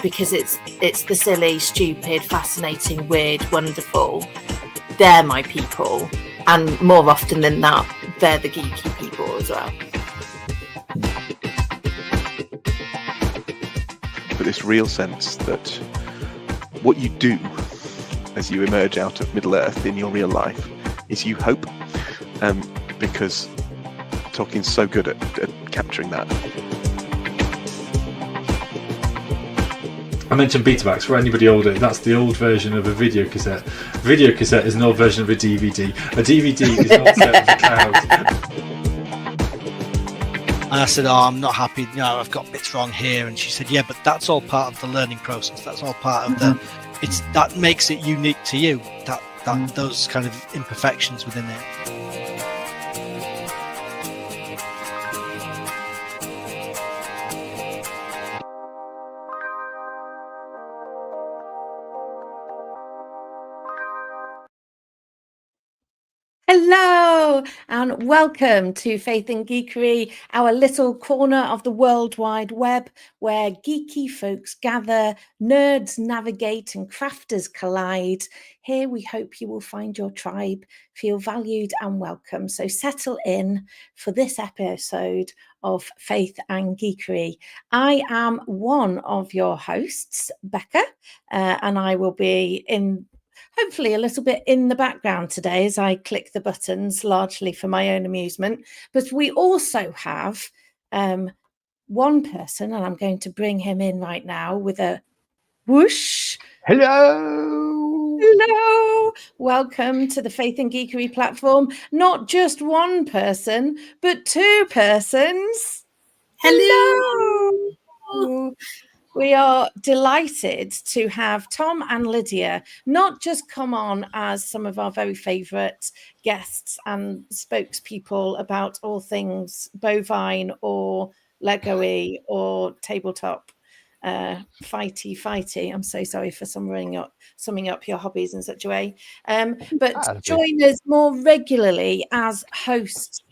because it's the silly, stupid, fascinating, weird, wonderful. They're my people, and more often than not, they're the geeky people as well. But this real sense that what you do as you emerge out of Middle Earth in your real life is you hope, because Tolkien's so good at capturing that. I mentioned Betamax. For anybody older, that's the old version of a video cassette. A video cassette is an old version of a DVD. A DVD is not set of the cloud. And I said, I'm not happy, I've got bits wrong here. And she said, yeah, but that's all part of the learning process. That's all part of that makes it unique to you, that those kind of imperfections within it. Hello and welcome to Faith and Geekery, our little corner of the World Wide Web where geeky folks gather, nerds navigate and crafters collide. Here we hope you will find your tribe, feel valued and welcome. So settle in for this episode of Faith and Geekery. I am one of your hosts, Becca, and I will be hopefully a little bit in the background today as I click the buttons, largely for my own amusement. But we also have one person, and I'm going to bring him in right now with a whoosh. Hello. Hello. Welcome to the Faith and Geekery platform. Not just one person, but two persons. Hello. We are delighted to have Tom and Lydia not just come on as some of our very favourite guests and spokespeople about all things bovine or Lego-y or tabletop fighty. I'm so sorry for summing up your hobbies in such a way. But join us more regularly as hosts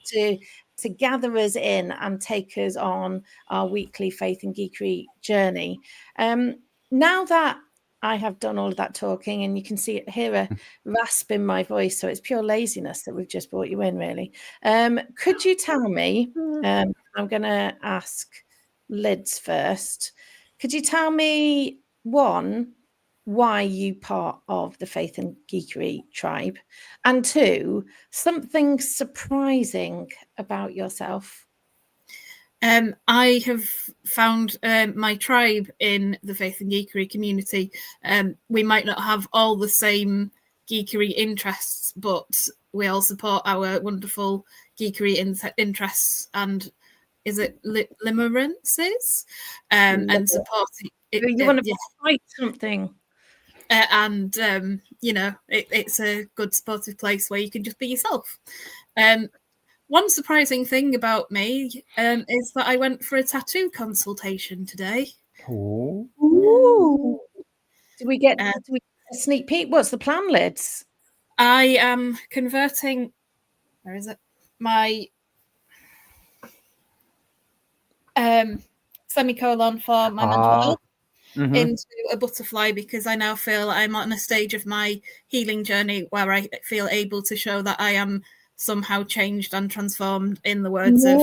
to gather us in and take us on our weekly Faith and Geekery journey. Now that I have done all of that talking, and you can hear a rasp in my voice, so it's pure laziness that we've just brought you in, really. Could you tell me, I'm going to ask Lids first, could you tell me, one, why you part of the Faith and Geekery tribe, and two, something surprising about yourself? I have found my tribe in the Faith and Geekery community. We might not have all the same geekery interests, but we all support our wonderful geekery interests and is it limerances? And supporting it. You want to fight something? It's a good supportive place where you can just be yourself. One surprising thing about me is that I went for a tattoo consultation today. Ooh. Do we get a sneak peek? What's the plan, Lids? I am converting, where is it? My semicolon for my mental health. Mm-hmm. Into a butterfly, because I now feel I'm on a stage of my healing journey where I feel able to show that I am somehow changed and transformed, in the words of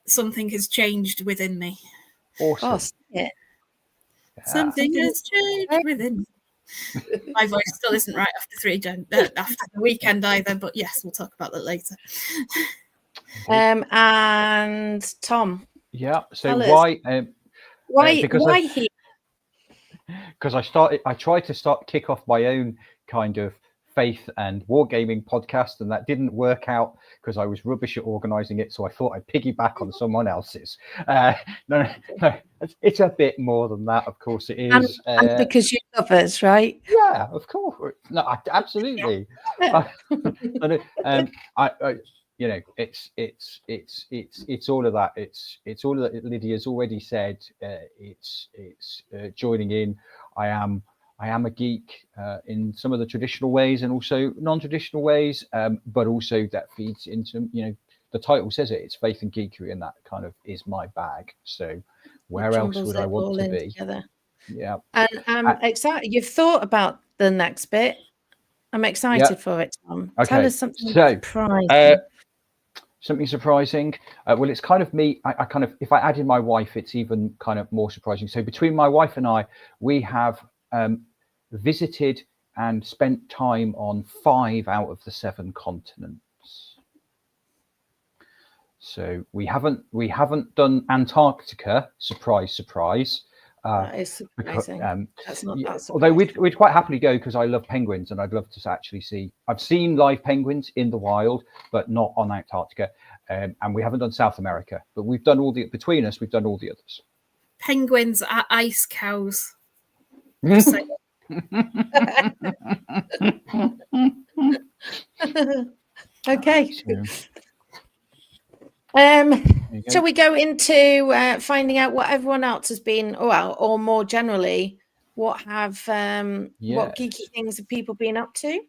something has changed within me. Awesome. Something has changed within me. My voice still isn't right after after the weekend either, but yes, we'll talk about that later. And Tom. Yeah. So why he? Because I tried to kick off my own kind of faith and wargaming podcast, and that didn't work out because I was rubbish at organizing it. So I thought I'd piggyback on someone else's. No, it's a bit more than that. Of course it is. And because you love us, right? Yeah, of course. No, absolutely. Yeah. It's all of that. It's all that Lydia's already said. It's joining in. I am a geek in some of the traditional ways and also non-traditional ways, but also that feeds into, the title says it. It's Faith and Geekery, and that kind of is my bag. So Where else jumbles would it I want all to in be? together. Yeah. And I'm excited. You've thought about the next bit. I'm excited for it, Tom. Tell Okay. us something So, surprising. something surprising. Well, it's kind of me. I kind of, if I added my wife, it's even kind of more surprising. So between my wife and I, we have visited and spent time on 5 out of the 7 continents. So we haven't done Antarctica. Surprise, surprise. That is surprising. That's not that surprising. Although we'd quite happily go because I love penguins and I'd love to actually see. I've seen live penguins in the wild, but not on Antarctica. And we haven't done South America, but we've done all the between us. We've done all the others. Penguins are ice cows. Okay. Shall we go into finding out what everyone else has been, or more generally, what geeky things have people been up to?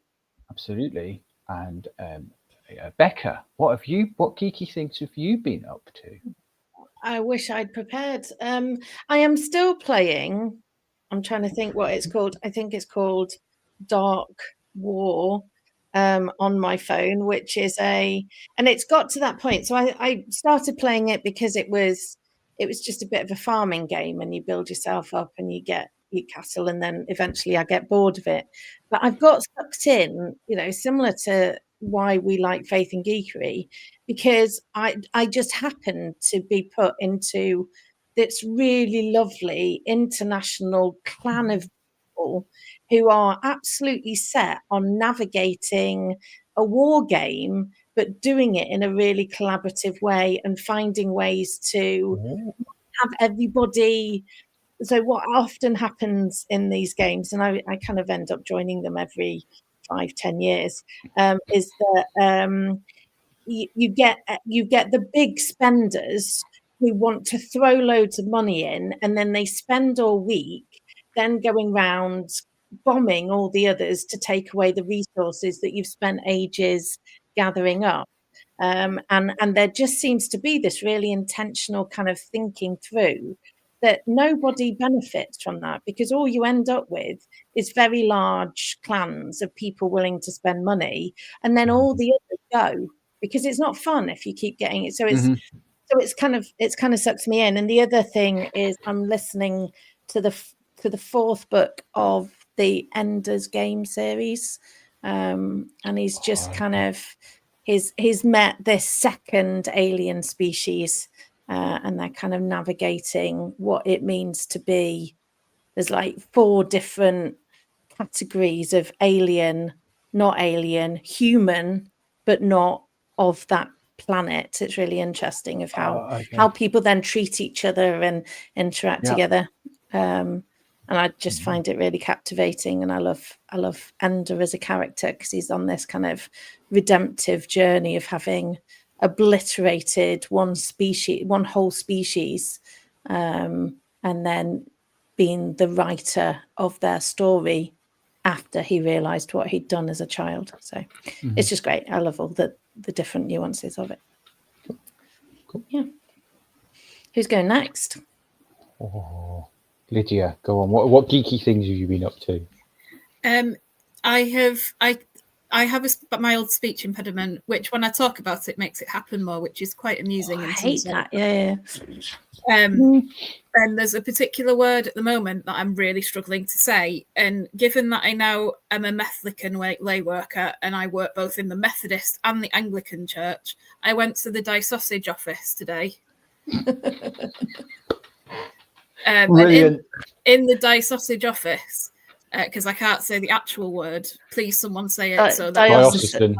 Absolutely. And Becca, what geeky things have you been up to? I wish I'd prepared. I am still playing. I'm trying to think what it's called. I think it's called Dark War on my phone, which is and it's got to that point. So I started playing it because it was just a bit of a farming game, and you build yourself up and you get your cattle, and then eventually I get bored of it. But I've got sucked in, similar to why we like Faith and Geekery, because I just happened to be put into this really lovely international clan of people who are absolutely set on navigating a war game, but doing it in a really collaborative way and finding ways to have everybody. So what often happens in these games, and I kind of end up joining them every 5-10 years, is that you get the big spenders who want to throw loads of money in, and then they spend all week then going round bombing all the others to take away the resources that you've spent ages gathering up. And there just seems to be this really intentional kind of thinking through that nobody benefits from that, because all you end up with is very large clans of people willing to spend money, and then all the others go, because it's not fun if you keep getting it. So it's kind of sucks me in. And the other thing is I'm listening to the 4th book of the Ender's Game series, and he's just kind of he's met this second alien species, and they're kind of navigating what it means to be. There's like 4 different categories of alien, not alien, human, but not of that planet. It's really interesting of how people then treat each other and interact together. And I just find it really captivating. And I love Ender as a character, because he's on this kind of redemptive journey of having obliterated one whole species, and then being the writer of their story after he realized what he'd done as a child. So it's just great. I love all the different nuances of it. Cool. Yeah. Who's going next? Lydia, go on. What geeky things have you been up to? I have a mild speech impediment, which when I talk about it makes it happen more, which is quite amusing. I hate that. Yeah. And there's a particular word at the moment that I'm really struggling to say. And given that I now am a Methodican lay worker, and I work both in the Methodist and the Anglican church, I went to the dye sausage office today. Brilliant. In the dye sausage office, because I can't say the actual word. Please, someone say it. Diocesan.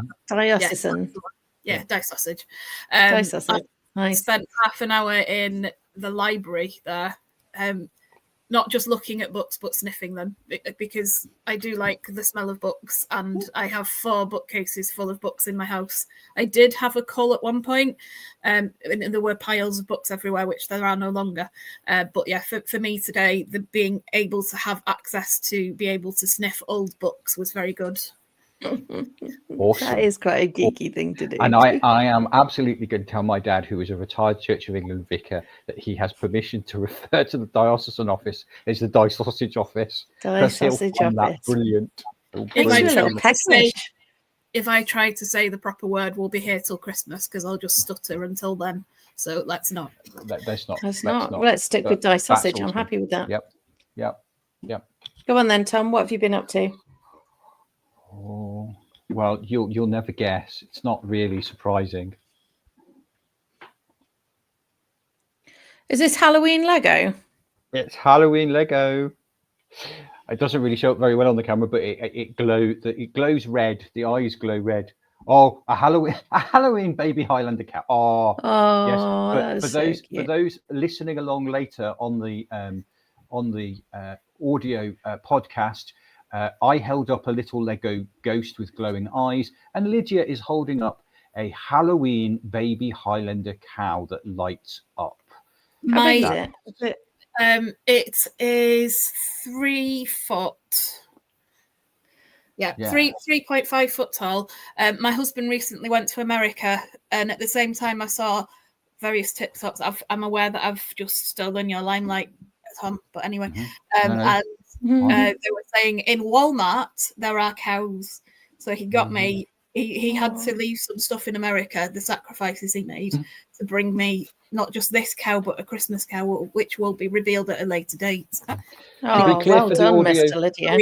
Yeah, dye sausage. Dye sausage. Nice. I spent half an hour in the library there, not just looking at books but sniffing them, because I do like the smell of books, and I have 4 bookcases full of books in my house. I did have a cull at one point, and there were piles of books everywhere, which there are no longer. But yeah, for me today, the being able to have access to be able to sniff old books was very good. Awesome. That is quite a geeky thing to do. And I am absolutely going to tell my dad, who is a retired Church of England vicar, that he has permission to refer to the diocesan office as the Die Sausage Office. Die Because he'll Sausage find that Office. brilliant. If Makes I you a try little to say- peckish. If I try to say the proper word, we'll be here till Christmas because I'll just stutter until then. So let's not. Let's not. Let's not. Let's stick with Die Sausage. I'm happy with that. Yep. Go on then, Tom. What have you been up to? Oh, well, you'll never guess. It's not really surprising. Is this Halloween Lego? It's Halloween Lego. It doesn't really show up very well on the camera, but it glows red. The eyes glow red. Oh, a Halloween baby Highlander cat. Oh, yes. But for those listening along later on the audio podcast, I held up a little Lego ghost with glowing eyes, and Lydia is holding up a Halloween baby Highlander cow that lights up. How big is it? It is 3 foot. Yeah. 3.5 foot tall. My husband recently went to America, and at the same time I saw various TikToks. I'm aware that I've just stolen your limelight, Tom, but anyway. And they were saying in Walmart there are cows. So he got me. He had to leave some stuff in America, the sacrifices he made, to bring me not just this cow, but a Christmas cow, which will be revealed at a later date. Oh, well done, Mr. Lydia.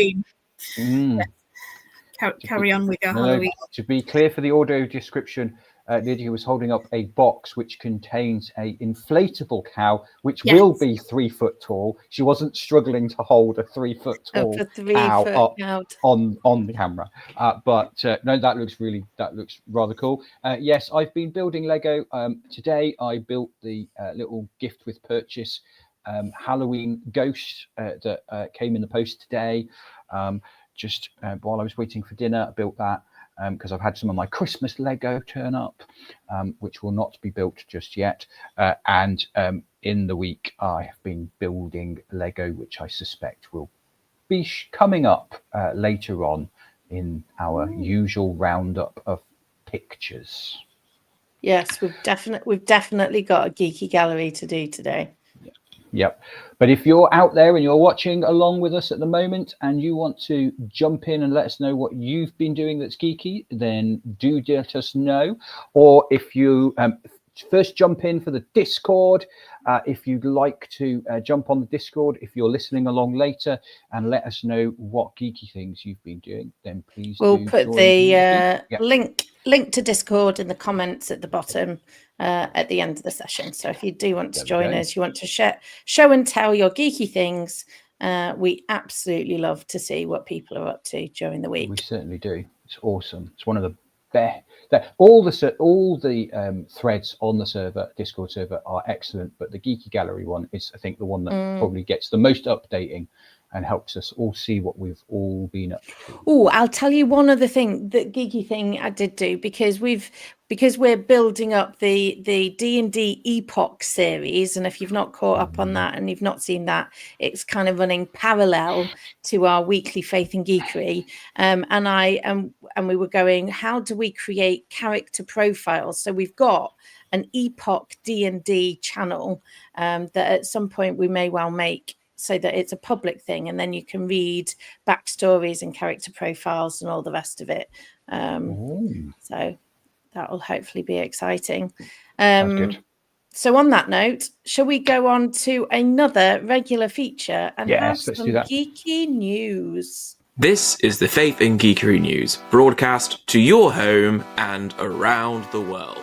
Carry on with your Halloween. To be clear for the audio description, Lydia was holding up a box which contains a inflatable cow, which will be 3 foot tall. She wasn't struggling to hold a 3 foot tall cow up on the camera. No, that looks rather cool. Yes, I've been building Lego. Today I built the little gift with purchase Halloween ghost that came in the post today. Just while I was waiting for dinner, I built that. Because I've had some of my Christmas Lego turn up, which will not be built just yet. And in the week, I have been building Lego, which I suspect will be coming up later on in our usual roundup of pictures. Yes, we've definitely got a geeky gallery to do today. Yep. But if you're out there and you're watching along with us at the moment and you want to jump in and let us know what you've been doing that's geeky, then do let us know. Or if you first jump in for the Discord, if you'd like to jump on the Discord, if you're listening along later, and let us know what geeky things you've been doing, then please we'll put the link to Discord in the comments at the bottom at the end of the session. So if you do want to join us, you want to show and tell your geeky things, we absolutely love to see what people are up to during the week. We certainly do. It's awesome. It's one of the best. All the threads on the server, Discord server, are excellent, but the Geeky Gallery one is, I think, the one that probably gets the most updating and helps us all see what we've all been up to. Oh, I'll tell you one other thing, the geeky thing I did do, because we're building up the D&D Epoch series, and if you've not caught up on that and you've not seen that, it's kind of running parallel to our weekly Faith and Geekery. And we were going, how do we create character profiles? So we've got an Epoch D&D channel that at some point we may well make so that it's a public thing, and then you can read backstories and character profiles and all the rest of it. So that will hopefully be exciting. Sounds good. So on that note, shall we go on to another regular feature and have some geeky news? This is the Faith and Geekery News, broadcast to your home and around the world.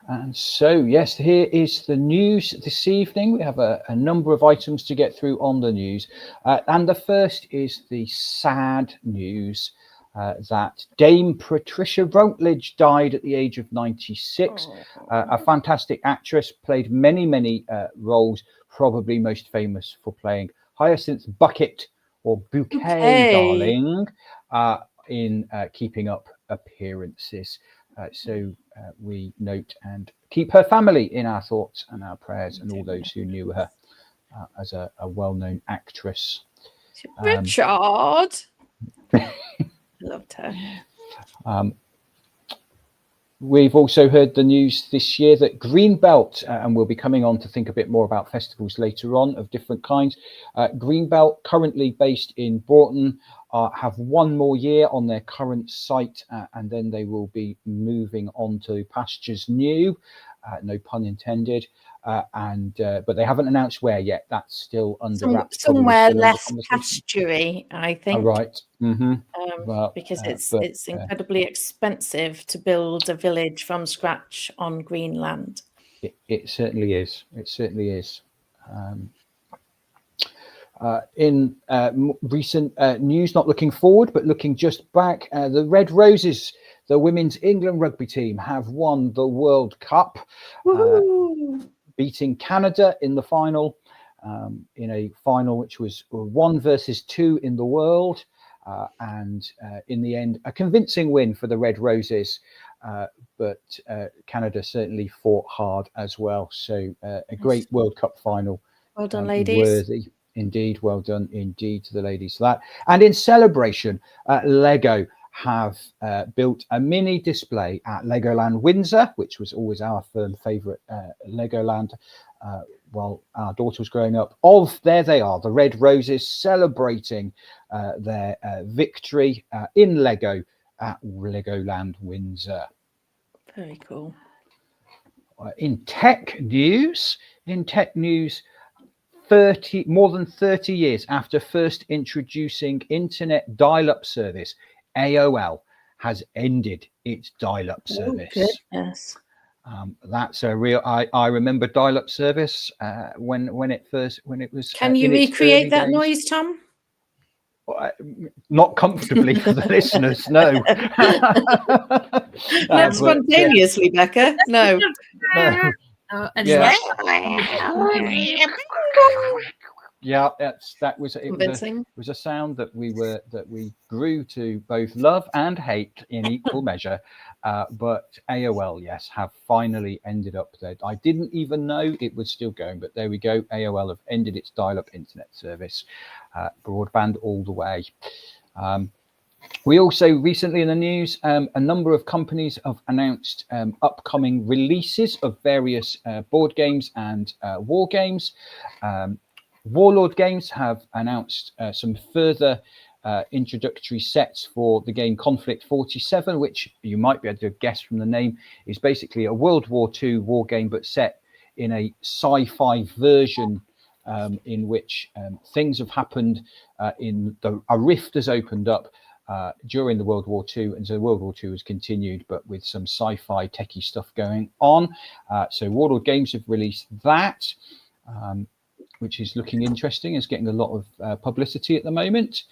And so, yes, here is the news this evening. We have a number of items to get through on the news. And the first is the sad news that Dame Patricia Routledge died at the age of 96. A fantastic actress, played many roles, probably most famous for playing Hyacinth Bucket or Bouquet Darling in Keeping Up Appearances. So we note and keep her family in our thoughts and our prayers, and all those who knew her as a well-known actress. Richard. Loved her. We've also heard the news this year that Greenbelt, and we'll be coming on to think a bit more about festivals later on of different kinds. Greenbelt, currently based in Broughton, have one more year on their current site, and then they will be moving on to pastures new, no pun intended. But they haven't announced where yet. That's still under wraps. Somewhere less pastury, I think. Oh, right. Mm-hmm. Because it's incredibly expensive to build a village from scratch on green land. It certainly is. It certainly is. In recent news, not looking forward, but looking just back, the Red Roses, the women's England rugby team, have won the World Cup, beating Canada in the final, in a final which was 1 versus 2 in the world. And in the end, a convincing win for the Red Roses, but Canada certainly fought hard as well. So a great World Cup final. Well done, ladies. Worthy indeed. Well done indeed to the ladies for that. And in celebration, Lego have built a mini display at Legoland Windsor, which was always our firm favourite Legoland while our daughter was growing up. There they are, the Red Roses, celebrating their victory in Lego at Legoland Windsor. Very cool. In tech news, more than 30 years after first introducing internet dial-up service, AOL has ended its dial-up service. Goodness. That's a real. I remember dial-up service when it was. Can you recreate that noise, Tom? Not comfortably for the listeners, no. Not spontaneously, Becca. No. Yeah. Yeah, that was it. Was a sound that we grew to both love and hate in equal measure. But AOL, yes, have finally ended up there. I didn't even know it was still going, but there we go. AOL have ended its dial-up internet service, broadband all the way. We also recently in the news, a number of companies have announced upcoming releases of various board games and war games. Warlord Games have announced some further introductory sets for the game Conflict 47, which you might be able to guess from the name is basically a World War II war game, but set in a sci-fi version in which things have happened a rift has opened up during the World War II, and so World War II has continued, but with some sci-fi techie stuff going on. So Warlord Games have released that. Which is looking interesting, is getting a lot of publicity at the moment.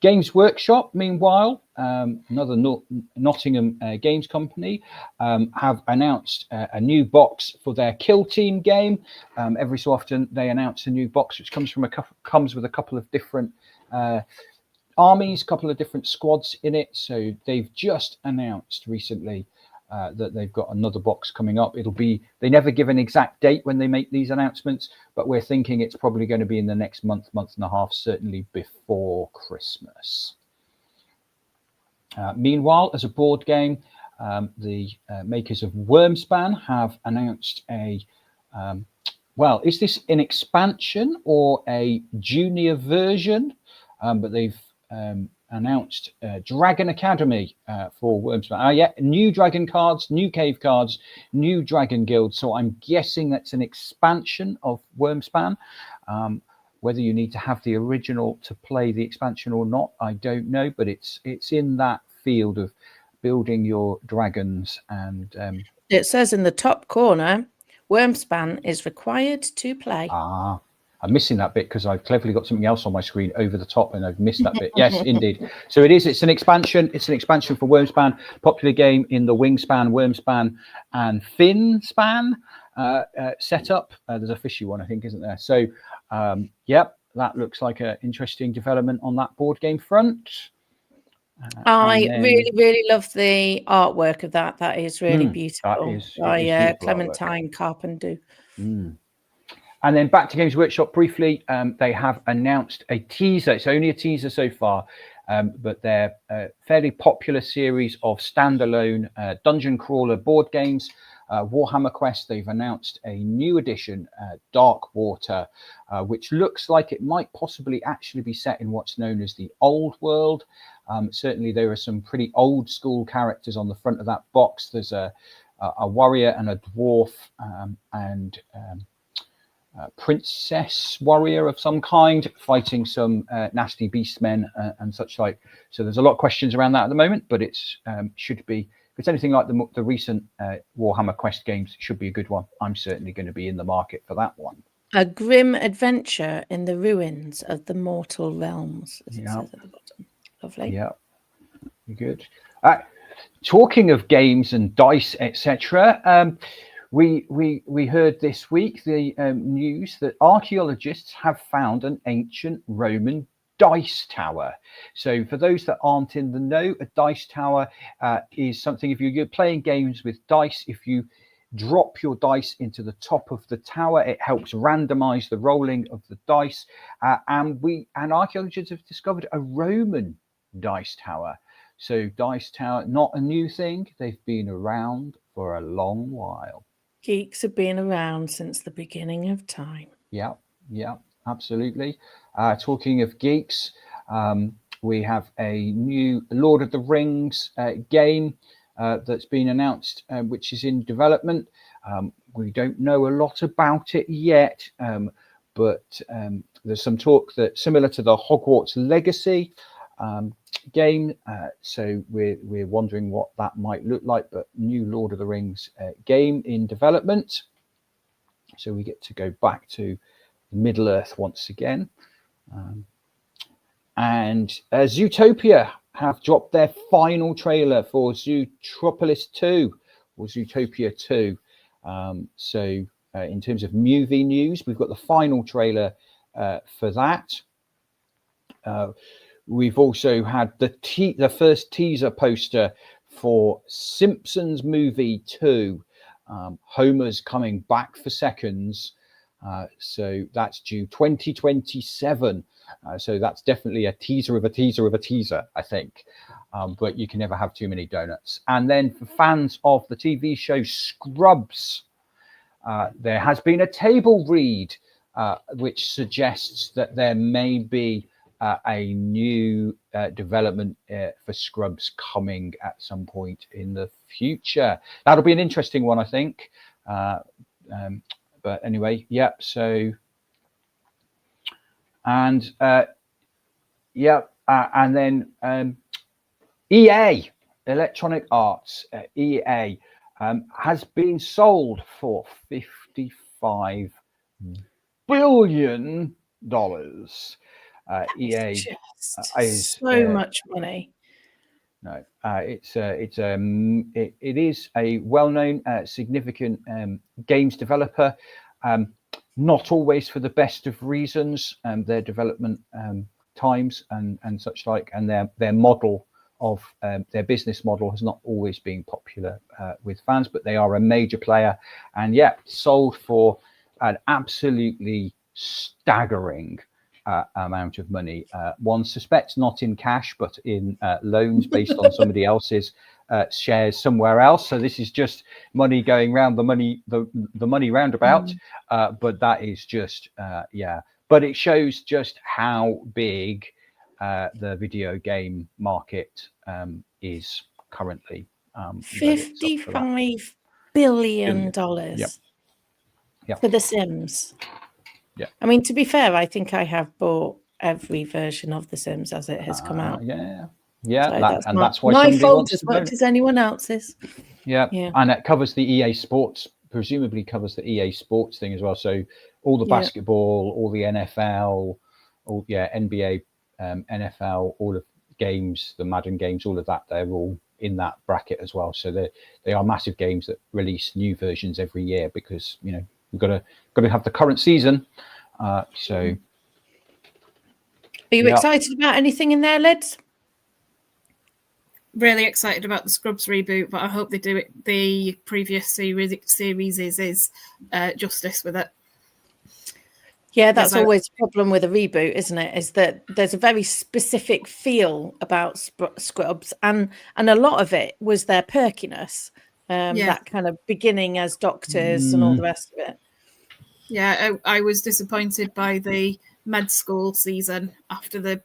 Games Workshop, meanwhile, another Nottingham games company, have announced a new box for their Kill Team game. Every so often they announce a new box which comes with a couple of different armies, couple of different squads in it. So they've just announced recently that they've got another box coming up. They never give an exact date when they make these announcements, but we're thinking it's probably going to be in the next month and a half, certainly before Christmas. Meanwhile, as a board game, the makers of Wormspan have announced is this an expansion or a junior version? But they've announced Dragon Academy for Wormspan. New dragon cards, new cave cards, new dragon guild. So I'm guessing that's an expansion of Wormspan. Whether you need to have the original to play the expansion or not, I don't know. But it's in that field of building your dragons. And it says in the top corner, Wormspan is required to play. I'm missing that bit because I've cleverly got something else on my screen over the top and I've missed that bit. Yes, indeed. So it's an expansion. It's an expansion for Wormspan, popular game in the Wingspan, Wormspan and Finspan setup. There's a fishy one, I think, isn't there? So, that looks like an interesting development on that board game front. I really love the artwork of that. That is really beautiful. That is by Clementine Carpenter. And then back to Games Workshop briefly, they have announced a teaser. It's only a teaser so far, but their fairly popular series of standalone dungeon crawler board games, Warhammer Quest. They've announced a new edition, Dark Water, which looks like it might possibly actually be set in what's known as the Old World. Certainly, there are some pretty old school characters on the front of that box. There's a warrior and a dwarf and princess warrior of some kind fighting some nasty beastmen and such like. So there's a lot of questions around that at the moment, but it's should be, if it's anything like the recent Warhammer Quest games, it should be a good one. I'm certainly going to be in the market for that one. A grim adventure in the ruins of the mortal realms, as it says at the bottom. Lovely. Yeah, good. Talking of games and dice, etc. We heard this week the news that archaeologists have found an ancient Roman dice tower. So for those that aren't in the know, a dice tower is something, if you're playing games with dice, if you drop your dice into the top of the tower, it helps randomize the rolling of the dice. And archaeologists have discovered a Roman dice tower. So dice tower, not a new thing. They've been around for a long while. Geeks have been around since the beginning of time. Yeah, absolutely. Talking of geeks, we have a new Lord of the Rings game that's been announced, which is in development. We don't know a lot about it yet, but there's some talk that similar to the Hogwarts Legacy game, so we're wondering what that might look like. But new Lord of the Rings game in development, so we get to go back to Middle Earth once again. And Zootopia have dropped their final trailer for Zootropolis 2 or Zootopia 2. So in terms of movie news, we've got the final trailer for that. We've also had the first teaser poster for Simpsons Movie 2. Homer's coming back for seconds. So that's due 2027. So that's definitely a teaser of a teaser of a teaser, I think. But you can never have too many donuts. And then for fans of the TV show Scrubs, there has been a table read which suggests that there may be a new development for Scrubs coming at some point in the future. That'll be an interesting one, I think. But anyway, yeah. So, and and then EA, Electronic Arts, EA, has been sold for $55 billion. EA is so much money. No, it is a well-known, significant games developer. Not always for the best of reasons. Their development times and such like, and their model of their business model has not always been popular with fans. But they are a major player, and sold for an absolutely staggering amount of money. One suspects not in cash, but in loans based on somebody else's shares somewhere else. So this is just money going round, the money roundabout. But that is just But it shows just how big the video game market is currently. $55 billion for The Sims. Yeah. I mean, to be fair, I think I have bought every version of The Sims as it has come out. So that's why my somebody fault wants as to much as anyone else's. Yeah, and it covers the EA Sports, presumably covers the EA Sports thing as well. So all the basketball, all the NFL, all NBA, NFL, all of games, the Madden games, all of that, they're all in that bracket as well. So they are massive games that release new versions every year because we've got to have the current season. So, are you excited about anything in there, Lids? Really excited about the Scrubs reboot, but I hope they do it the previous series is justice with it. Yeah, that's Yes, always a problem with a reboot, isn't it? Is that there's a very specific feel about Scrubs, and a lot of it was their perkiness, that kind of beginning as doctors and all the rest of it. Yeah, I was disappointed by the med school season after the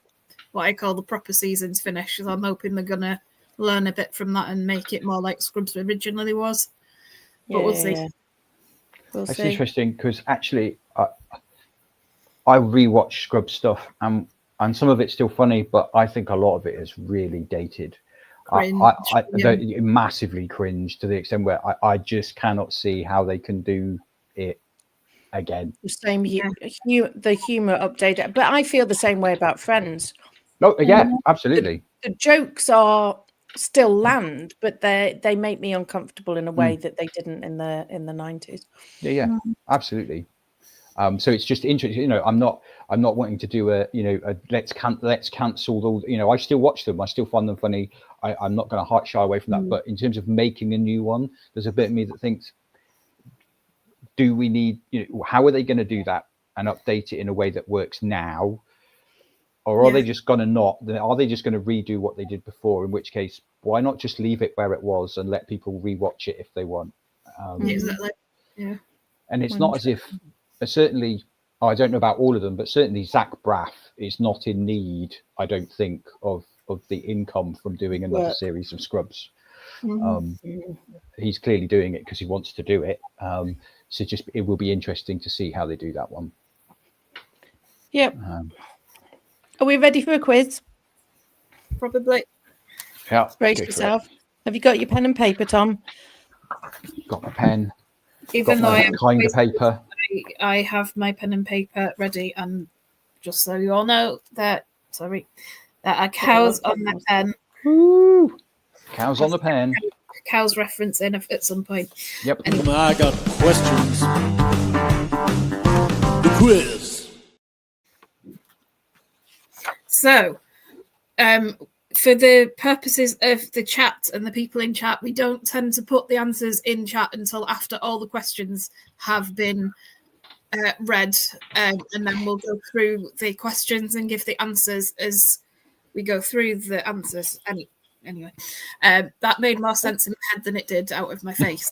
what I call the proper season's finish. So I'm hoping they're gonna learn a bit from that and make it more like Scrubs originally was. But we'll see. Yeah. We'll It's see. interesting because actually I rewatch Scrubs stuff and some of it's still funny, but I think a lot of it is really dated. I massively cringe to the extent where I just cannot see how they can do it again. The same, the humor updated, but I feel the same way about Friends. Oh yeah, absolutely. The jokes are still land, but they make me uncomfortable in a way that they didn't in the 90s. Yeah, absolutely. So it's just interesting, I'm not wanting to do a let's cancel all, I still watch them, I still find them funny. I'm not going to shy away from that, but in terms of making a new one, there's a bit of me that thinks, do we need, how are they going to do that and update it in a way that works now? Or are they just going to are they just going to redo what they did before, in which case why not just leave it where it was and let people rewatch it if they want? Exactly. Yeah. And it's not as if certainly, I don't know about all of them, but certainly Zach Braff is not in need, I don't think, of the income from doing another series of Scrubs. He's clearly doing it because he wants to do it. So it will be interesting to see how they do that one. Yep. Are we ready for a quiz? Probably. Yeah. Brace yourself. Have you got your pen and paper, Tom? Got my pen. Even though I kind of paper. I have my pen and paper ready, and just so you all know that there are cows on my pen. Woo! Cows on the pen. Cows reference in at some point. Yep. Anyway. I got questions. The quiz. So, for the purposes of the chat and the people in chat, we don't tend to put the answers in chat until after all the questions have been read, and then we'll go through the questions and give the answers as we go through the answers. Anyway, that made more sense in my head than it did out of my face.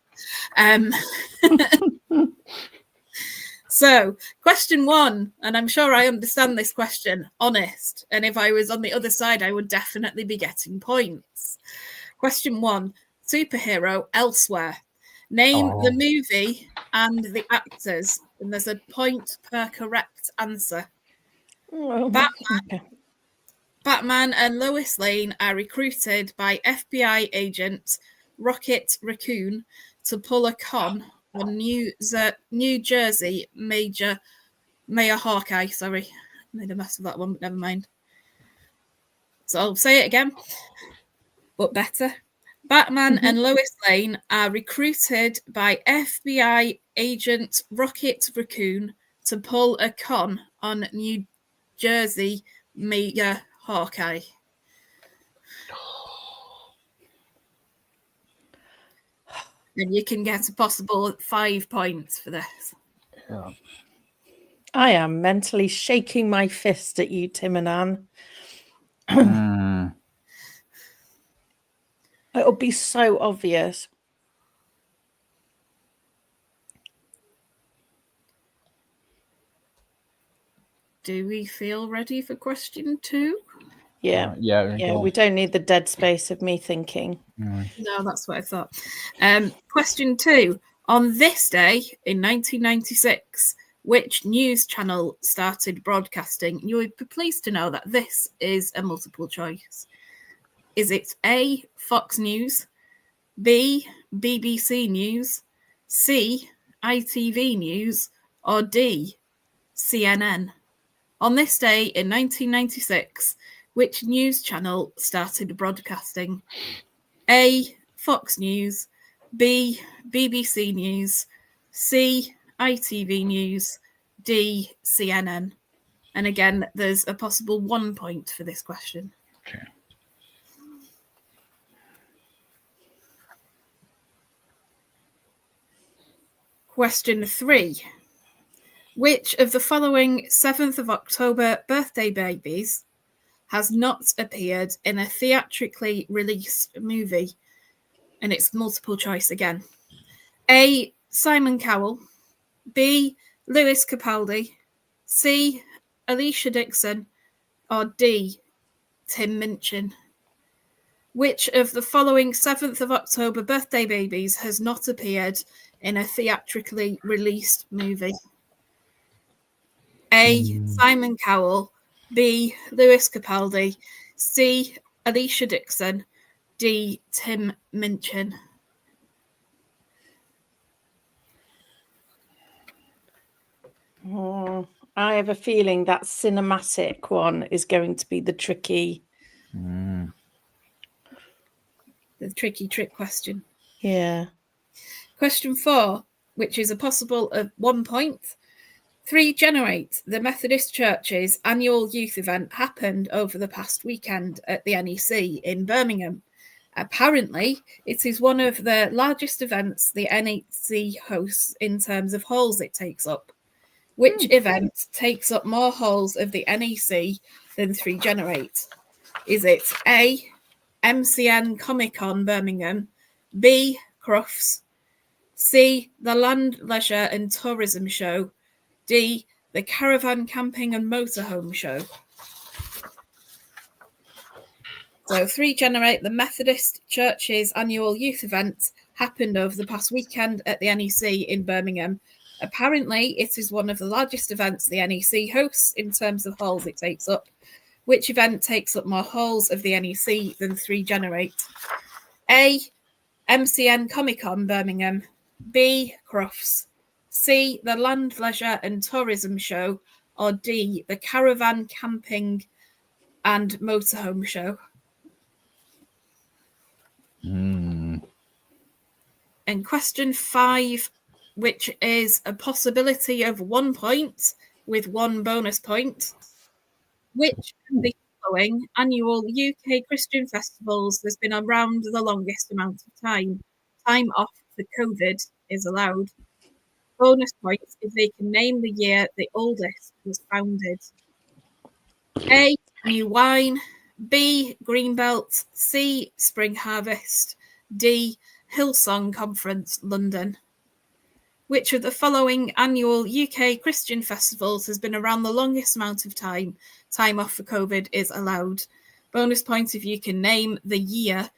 So, question 1, and I'm sure I understand this question, honest, and if I was on the other side, I would definitely be getting points. Question 1, superhero elsewhere. Name the movie and the actors, and there's a point per correct answer. Batman and Lois Lane are recruited by FBI agent Rocket Raccoon to pull a con on New Jersey Mayor Hawkeye. Sorry, made a mess of that one, but never mind. So I'll say it again, but better. Batman and Lois Lane are recruited by FBI agent Rocket Raccoon to pull a con on New Jersey Mayor Hawkeye. And you can get a possible 5 points for this. Yeah. I am mentally shaking my fist at you, Tim and Anne. It'll be so obvious. Do we feel ready for question 2? Yeah. Yeah. We don't need the dead space of me thinking. No, that's what I thought. Question 2. On this day in 1996, which news channel started broadcasting? You would be pleased to know that this is a multiple choice. Is it A, Fox News, B, BBC News, C, ITV News, or D, CNN? On this day in 1996, which news channel started broadcasting? A, Fox News, B, BBC News, C, ITV News, D, CNN. And again, there's a possible 1 point for this question. Okay. Question 3. Which of the following 7th of October birthday babies has not appeared in a theatrically released movie? And it's multiple choice again. A. Simon Cowell. B. Lewis Capaldi. C. Alicia Dixon. Or D. Tim Minchin. Which of the following 7th of October birthday babies has not appeared in a theatrically released movie? A. Simon Cowell. B. Lewis Capaldi. C. Alicia Dixon. D. Tim Minchin. Oh, I have a feeling that cinematic one is going to be the tricky. The tricky trick question. Yeah. Question 4, which is a possible of 1 point. 3 Generate, the Methodist Church's annual youth event, happened over the past weekend at the NEC in Birmingham. Apparently, it is one of the largest events the NEC hosts in terms of halls it takes up. Which event takes up more halls of the NEC than 3 Generate? Is it A. MCN Comic Con Birmingham, B. Crufts, C. the Land, Leisure and Tourism Show, D. the Caravan Camping and Motorhome Show? So 3 Generate, the Methodist Church's annual youth event, happened over the past weekend at the NEC in Birmingham. Apparently, it is one of the largest events the NEC hosts in terms of halls it takes up. Which event takes up more halls of the NEC than 3 Generate? A. MCN Comic Con Birmingham. B. Crufts. C. the Land, Leisure and Tourism Show. Or D. the Caravan Camping and Motorhome Show. And question 5, which is a possibility of 1 point with 1 bonus point. Which of the following annual UK Christian festivals has been around the longest amount of time? Time off for COVID is allowed. Bonus points if they can name the year the oldest was founded. A. New Wine. B. Greenbelt. C. Spring Harvest. D. Hillsong Conference, London. Which of the following annual UK Christian festivals has been around the longest amount of time? Time off for COVID is allowed. Bonus points if you can name the year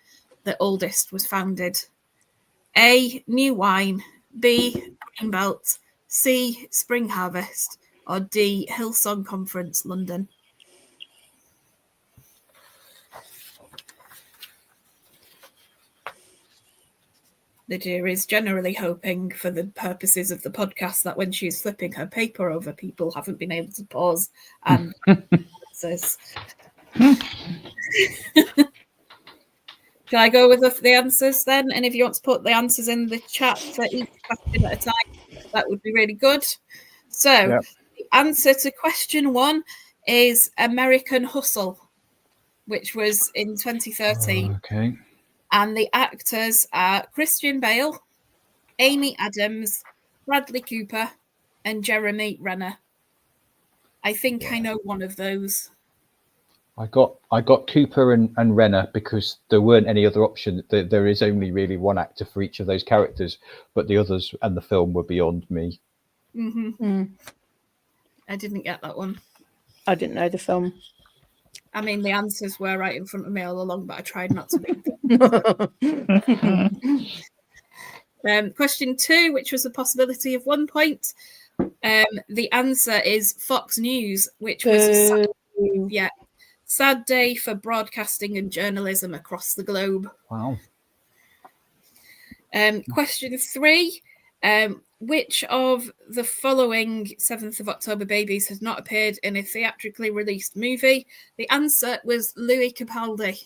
the oldest was founded. A. New Wine. B. Greenbelt. C. Spring Harvest. Or D. Hillsong Conference, London. Lydia is generally hoping, for the purposes of the podcast, that when she's flipping her paper over, people haven't been able to pause and answers. Shall I go with the answers then? And if you want to put the answers in the chat for each question at a time, that would be really good. So The answer to question 1 is American Hustle, which was in 2013. Okay. And the actors are Christian Bale, Amy Adams, Bradley Cooper, and Jeremy Renner. I think I know one of those. I got Cooper and Renner because there weren't any other option. There is only really one actor for each of those characters, but the others and the film were beyond me. I didn't get that one. I didn't know the film. I mean, the answers were right in front of me all along, but I tried not to read them. Question 2, which was a possibility of 1 point. The answer is Fox News, which was a sad day for broadcasting and journalism across the globe. Wow. Question 3. Which of the following 7th of October babies has not appeared in a theatrically released movie? The answer was Louis Capaldi.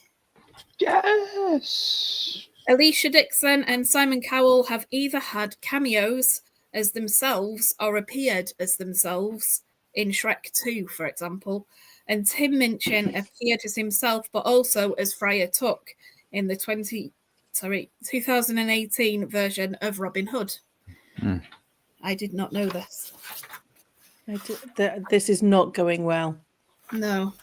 Yes. Alicia Dixon and Simon Cowell have either had cameos as themselves or appeared as themselves in Shrek 2, for example. And Tim Minchin appeared as himself, but also as Friar Tuck in the 2018 version of Robin Hood. I did not know this. This is not going well. No.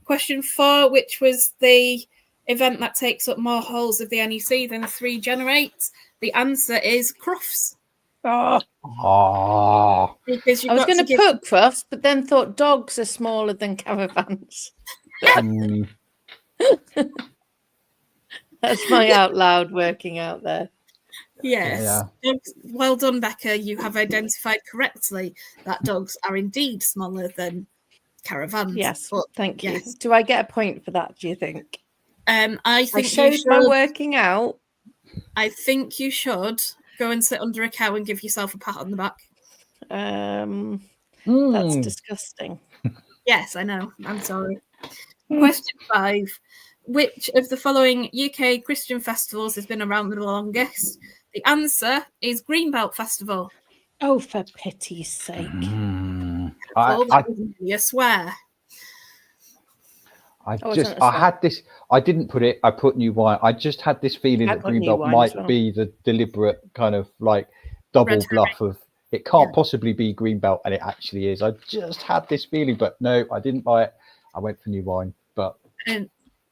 Question 4, which was the event that takes up more holes of the NEC than 3 generates? The answer is Crufts. Ah, Because you've I was got going to give put Crufts, but then thought dogs are smaller than caravans. That's my out loud working out there. Yes. Yeah. Dogs, well done, Becca. You have identified correctly that dogs are indeed smaller than caravans. Yes, but thank you. yes. Do I get a point for that, do you think? I think I showed you should. my working out. I think you should go and sit under a cow and give yourself a pat on the back. That's disgusting. Yes, I know. I'm sorry. Question 5. Which of the following UK Christian festivals has been around the longest? The answer is Greenbelt Festival. Oh, for pity's sake. I swear. I had this. I didn't put it. I put New Wine. I just had this feeling that Greenbelt might be the deliberate kind of like double bluff of it can't possibly be Greenbelt, and it actually is. I just had this feeling, but no, I didn't buy it. I went for New Wine, but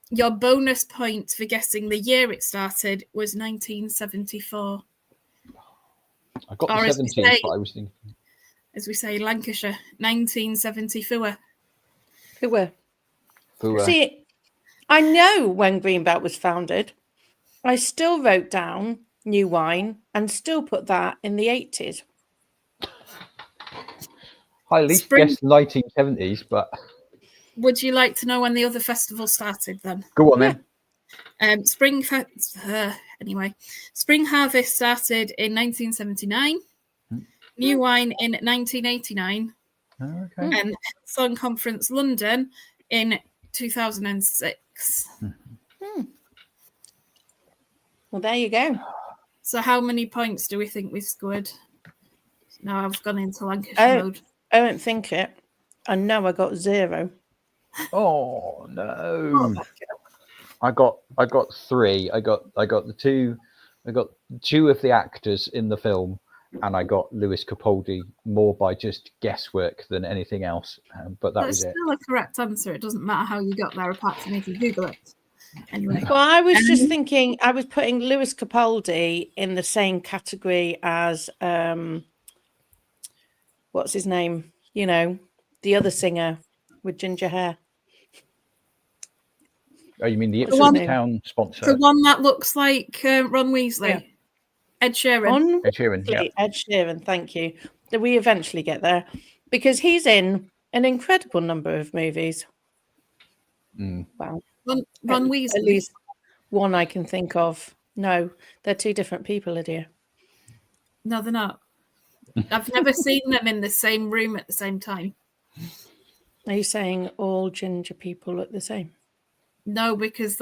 your bonus point for guessing the year it started was 1974. I got the 70s, but I was thinking, as we say, Lancashire, 1974. See, I know when Greenbelt was founded. I still wrote down New Wine and still put that in the 80s. I at least guessed 1970s, but... Would you like to know when the other festival started then? Go on then. Spring Harvest started in 1979. New Wine in 1989. And Song Conference London in 2006. Well, there you go. So how many points do we think we scored? Now I've gone into Lancashire mode. I don't think it. I know I got 0. Oh no! I got 3. I got the 2. I got 2 of the actors in the film, and I got Lewis Capaldi more by just guesswork than anything else. But that's still a correct answer. It doesn't matter how you got there, apart from if you Google it. Anyway. Well, I was just thinking. I was putting Lewis Capaldi in the same category as what's his name? You know, the other singer with ginger hair. Oh, you mean the Ipswich Town sponsor? The one that looks like Ron Weasley. Yeah. Ed Sheeran. Ed Sheeran, yeah. Ed Sheeran, thank you. We eventually get there because he's in an incredible number of movies. Wow. Ron Weasley. At least one I can think of. No, they're 2 different people, Lydia. No, they're not. I've never seen them in the same room at the same time. Are you saying all ginger people look the same? No, because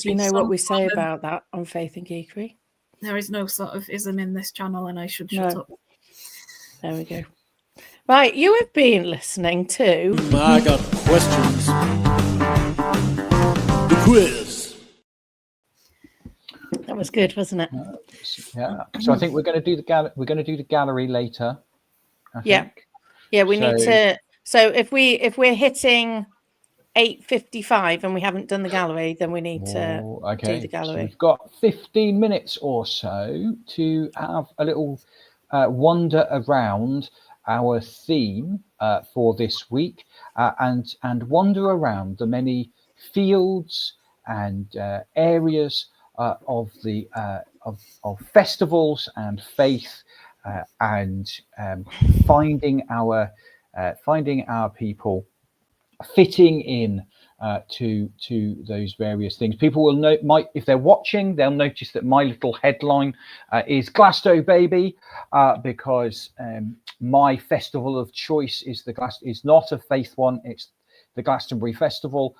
you know what we say about that on Faith and Geekery. There is no sort of ism in this channel, and I should shut up. There we go. Right, you have been listening to... I got questions. The quiz. That was good, wasn't it? Yeah. So I think we're going to do the gallery later. Yeah. We need to. So if we're hitting 8:55 and we haven't done the gallery, then we need to do the gallery. So we've got 15 minutes or so to have a little wander around our theme for this week and wander around the many fields and areas of the of festivals and faith and finding our people fitting in to those various things. People will if they're watching, they'll notice that my little headline is Glasgow Baby, because my festival of choice is not a faith one. It's the Glastonbury Festival.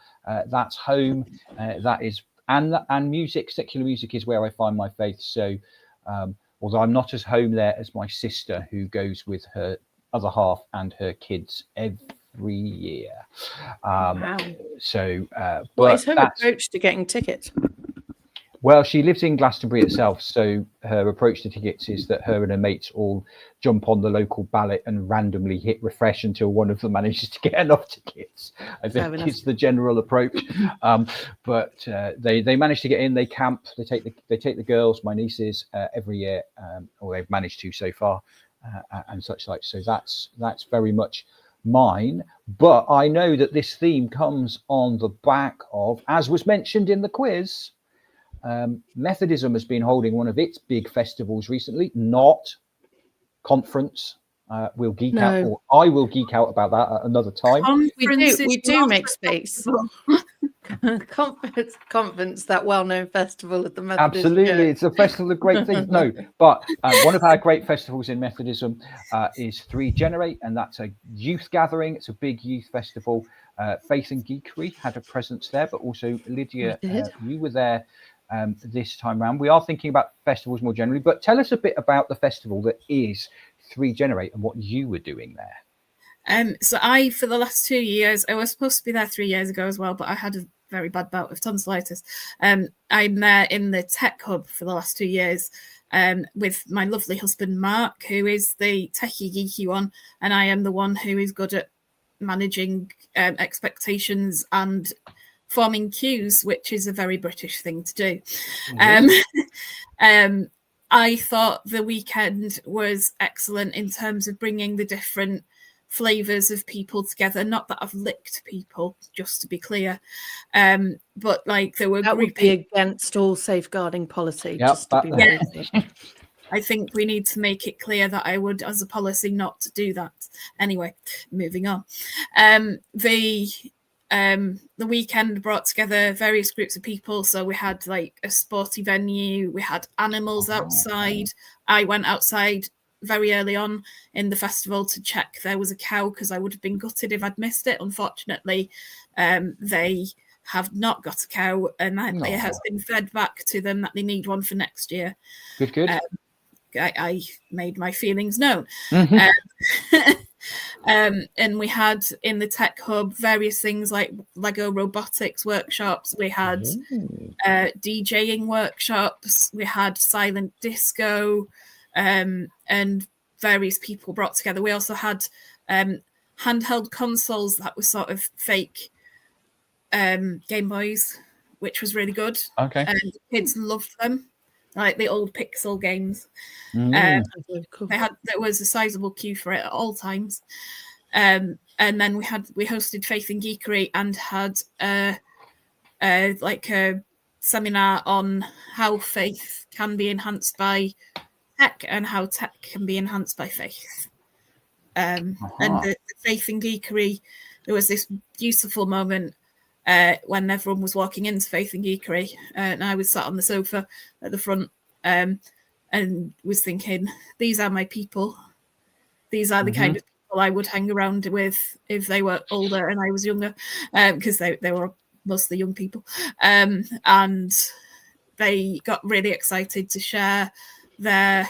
That's home. That is and music, secular music is where I find my faith. So although I'm not as home there as my sister, who goes with her other half and her kids every year. Wow. So what is her approach to getting tickets? Well, she lives in Glastonbury itself, so her approach to tickets is that her and her mates all jump on the local ballot and randomly hit refresh until one of them manages to get enough tickets. I think it's the general approach. But they manage to get in. They camp. They take the girls, my nieces, every year, or they've managed to so far, and such like. So that's very much mine. But I know that this theme comes on the back of, as was mentioned in the quiz. Methodism has been holding one of its big festivals recently, not conference. We'll geek out, or I will geek out about that at another time. We do make space. Conference, that well-known festival at the Methodist Absolutely, Church. it's a festival of great things. No, but one of our great festivals in Methodism is 3 Generate, and that's a youth gathering. It's a big youth festival. Faith and Geekery had a presence there, but also Lydia, you were there this time around. We are thinking about festivals more generally, but tell us a bit about the festival that is 3 Generate and what you were doing there. So for the last 2 years, I was supposed to be there 3 years ago as well, but I had a very bad bout of tonsillitis. I'm there in the tech hub for the last 2 years with my lovely husband, Mark, who is the techie geeky one, and I am the one who is good at managing expectations and forming queues, which is a very British thing to do. I thought the weekend was excellent in terms of bringing the different flavors of people together. Not that I've licked people, just to be clear, but like there were that would be against all safeguarding policy. Yep, just to be I think we need to make it clear that I would, as a policy, not to do that. Anyway, moving on. The weekend brought together various groups of people. So we had like a sporty venue, we had animals outside. I went outside very early on in the festival to check there was a cow, because I would have been gutted if I'd missed it. Unfortunately, they have not got a cow, and it has been fed back to them that they need one for next year. Good. I made my feelings known. And we had in the tech hub various things like Lego robotics workshops. We had DJing workshops. We had silent disco, and various people brought together. We also had handheld consoles that were sort of fake Game Boys, which was really good. Okay. And kids loved them. Like the old pixel games. cool. There was a sizable queue for it at all times. And then we hosted Faith and Geekery and had like a seminar on how faith can be enhanced by tech and how tech can be enhanced by faith. And the Faith and Geekery, there was this beautiful moment when everyone was walking into Faith and Geekery, and I was sat on the sofa at the front and was thinking, these are my people. These are the kind of people I would hang around with if they were older and I was younger, because they were mostly young people. And they got really excited to share their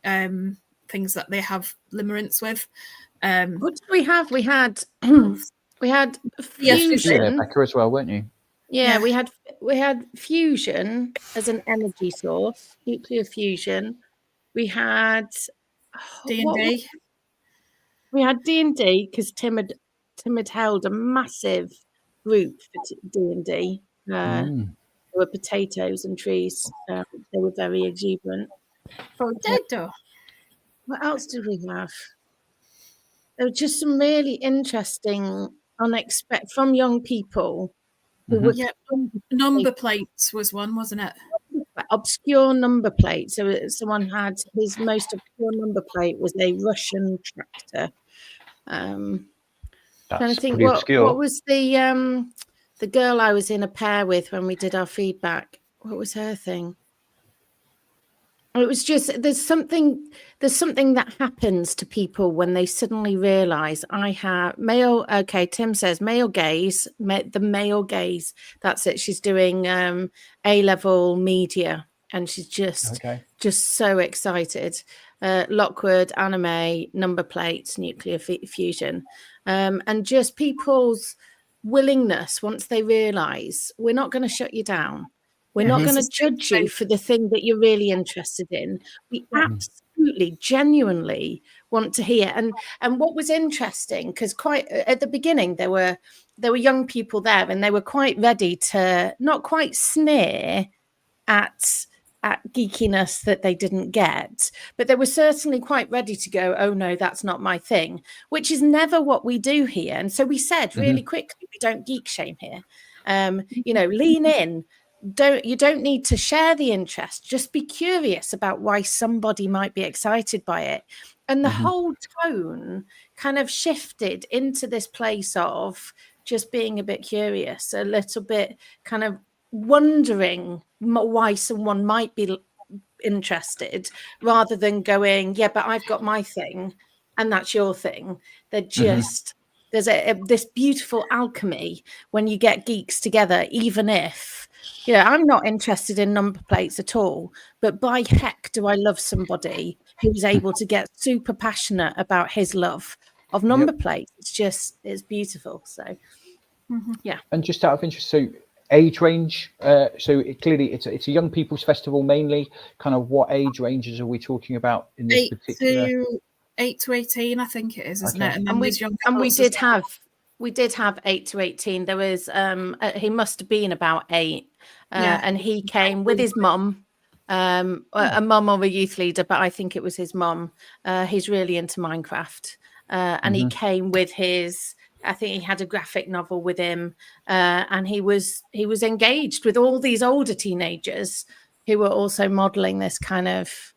things that they have limerence with. What did we have? We had fusion. Becca as well, weren't you? Yeah, we had fusion as an energy source, nuclear fusion. We had D&D. We had D&D because Tim had held a massive group for D&D. There were potatoes and trees. They were very exuberant. Potato. What else did we have? There were just some really interesting, unexpected from young people. Number plates was one, wasn't it? Obscure number plate. So someone had his most obscure number plate was a Russian tractor. Trying to think what was the girl I was in a pair with when we did our feedback. What was her thing? It was just there's something that happens to people when they suddenly realize I have male. Okay, Tim says male gaze, the male gaze. That's it. She's doing A-level media, and she's just so excited. Lockwood, anime, number plates, nuclear fusion, and just people's willingness once they realize we're not going to shut you down. We're not going to judge you for the thing that you're really interested in. We absolutely, genuinely want to hear. And what was interesting, because quite at the beginning there were young people there, and they were quite ready to not quite sneer at geekiness that they didn't get, but they were certainly quite ready to go, oh no, that's not my thing, which is never what we do here. And so we said really quickly, we don't geek shame here. Lean in. You don't need to share the interest, just be curious about why somebody might be excited by it. And the whole tone kind of shifted into this place of just being a bit curious, a little bit kind of wondering why someone might be interested, rather than going, yeah, but I've got my thing and that's your thing. They're just there's this beautiful alchemy when you get geeks together, even if I'm not interested in number plates at all, but by heck do I love somebody who's able to get super passionate about his love of number plates. It's beautiful. So And just out of interest, so age range, clearly it's a young people's festival mainly. Kind of what age ranges are we talking about in this particular? 8 to 18, I think it is, isn't it? And we did have 8 to 18. There was he must have been about 8, and he came with his mum, a mum or a youth leader, but I think it was his mum. He's really into Minecraft, and he came with I think he had a graphic novel with him, and he was engaged with all these older teenagers who were also modeling this kind of,